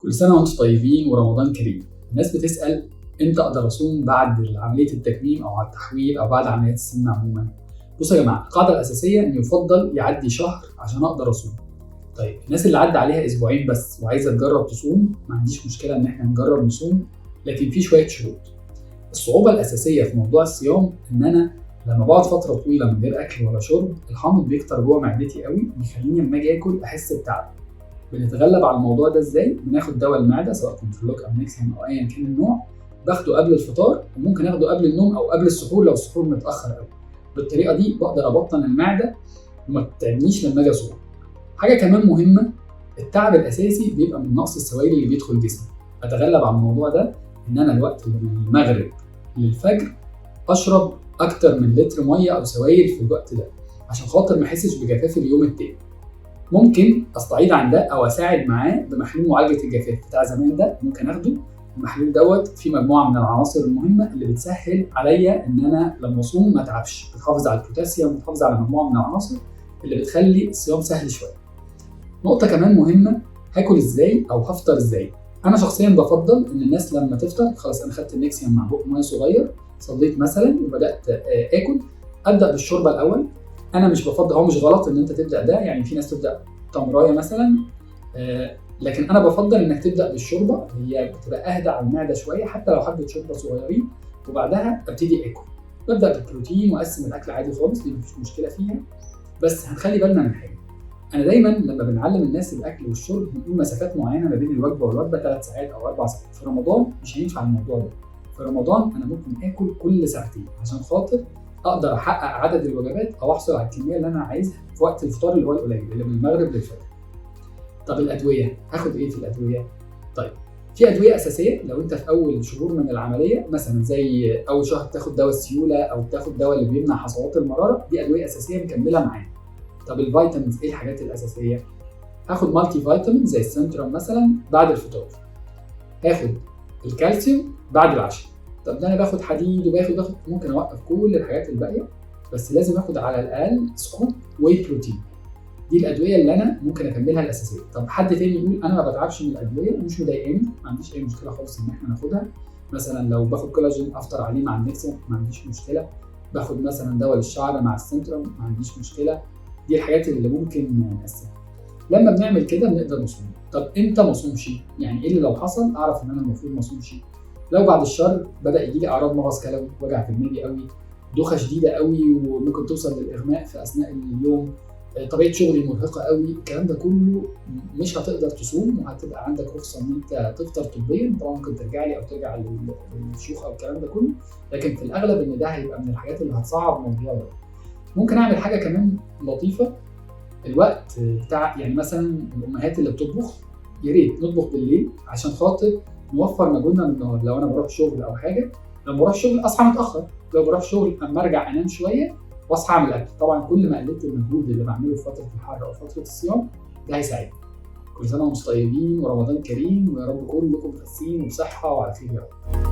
كل سنة وانتم طيبين ورمضان كريم. الناس بتسأل امتى اقدر اصوم بعد عملية التكميم او التحويل او بعد عمليات السمنة عموما. بصوا يا جماعة، القاعدة الأساسية ان يفضل يعدي شهر عشان اقدر اصوم. طيب الناس اللي عدى عليها اسبوعين بس وعايزة تجرب تصوم، ما عنديش مشكلة ان احنا نجرب نصوم، لكن في شوية شروط. الصعوبة الأساسية في موضوع الصيام ان انا لما بقعد فترة طويلة من غير اكل ولا شرب، الحامض بيكتر جوه معدتي قوي، بيخليني لما اجي اكل احس بتعب. بنتغلب على الموضوع ده ازاي؟ بناخد دواء المعده سواء كنترولوك او نيكسيوم او ايا كان النوع، باخده قبل الفطار وممكن اخده قبل النوم او قبل السحور لو السحور متاخر قوي. بالطريقه دي بقدر ابطن المعده وما تتعبنيش لما اجي اصوم. حاجه كمان مهمه، التعب الاساسي بيبقى من نقص السوائل اللي بيدخل جسمي. اتغلب على الموضوع ده ان انا الوقت من المغرب للفجر اشرب اكتر من لتر ميه او سوائل في الوقت ده عشان خاطر ما احسش بجفاف اليوم التاني. ممكن استعيض عن ده او اساعد معاه بمحلول معالجه الجفاف بتاع زمان ده، ممكن اخده. المحلول دوت فيه مجموعه من العناصر المهمه اللي بتسهل عليا ان انا لما اصوم ما اتعبش، بتحافظ على البوتاسيوم، بتحافظ على مجموعه من العناصر اللي بتخلي الصيام سهل شويه. نقطه كمان مهمه، هاكل ازاي او هفطر ازاي. انا شخصيا بفضل ان الناس لما تفطر خلاص، انا خدت النيكسيوم مع بق ميه صغير، صليت مثلا وبدات اكل، ابدا بالشوربه الاول. انا مش بفضل، هو مش غلط ان انت تبدا ده، يعني في ناس تبدا تمرايه مثلا، لكن انا بفضل انك تبدا بالشوربه، هي بتبقى اهدى على المعده شويه حتى لو حبه شوربه صغيرين، وبعدها ابتدي اكل. ببدا بالبروتين واقسم الاكل عادي خالص، دي مفيش مشكله فيها. بس هنخلي بالنا من حاجه، انا دايما لما بنعلم الناس الاكل والشرب بنقول مسافات معينه ما بين الوجبه والوجبه، 3 ساعات او 4 ساعات. في رمضان مش هينفع الموضوع ده. في رمضان انا ممكن اكل كل ساعتين عشان خاطر اقدر احقق عدد الوجبات او احصل على الكميه اللي انا عايزها في وقت الفطار اللي هو القليل اللي من المغرب للفجر. طب الادويه، هاخد ايه في الادويه؟ طيب في ادويه اساسيه لو انت في اول شهور من العمليه، مثلا زي اول شهر بتاخد دواء السيوله او بتاخد دواء اللي بيمنع حصوات المراره، دي ادويه اساسيه مكمله معانا. طب الفيتامينز، ايه الحاجات الاساسيه؟ هاخد مالتي فيتامين زي السنترم مثلا بعد الفطار. هاخد الكالسيوم بعد العشاء. طب ده انا باخد حديد وباخد ممكن اوقف كل الحاجات الباقيه، بس لازم اخد على الاقل سكوب واي بروتين. دي الادويه اللي انا ممكن اكملها الاساسيه. طب حد تاني يقول انا ما بتعبش من الادويه ومش مضايقاني، ما عنديش اي مشكله خالص ان احنا ناخدها. مثلا لو باخد كولاجين افطر عليه مع النيكسيوم، ما عنديش مشكله. باخد مثلا دواء للشعر مع السنترم، ما عنديش مشكله. دي الحاجات اللي ممكن نقسمها. لما بنعمل كده بنقدر نصوم. طب امتى ما اصومش؟ يعني ايه اللي لو حصل اعرف ان انا المفروض ما اصومش؟ لو بعد الشهر بدا يجي لي اعراض مغص كلوي، وجع في دماغي قوي، دوخه شديده قوي وممكن توصل للاغماء في اثناء اليوم، طبيعه شغلي مرهقه قوي، الكلام ده كله مش هتقدر تصوم، وهتبقى عندك رخصه ان انت تفطر طبيا. طبعا ممكن ترجع لي او ترجع للشيوخ او الكلام ده كله، لكن في الاغلب ان ده هيبقى من الحاجات اللي هتصعب الموضوع ده. ممكن اعمل حاجه كمان لطيفه، الوقت بتاع يعني مثلا الامهات اللي بتطبخ، يا ريت نطبخ بالليل عشان خاطر نوفر مجهودنا من النهار. لو انا بروح شغل او حاجه، لما بروح شغل اصحى متاخر، لو بروح شغل اما ارجع انام شويه واصحى اعمل اكل. طبعا كل ما قللت المجهود اللي بعمله في فتره الحر او فتره الصيام ده هيساعدني. كل سنه وانتم طيبين ورمضان كريم، ويا رب كلكم خاسين وبصحه وعلى خير يا رب.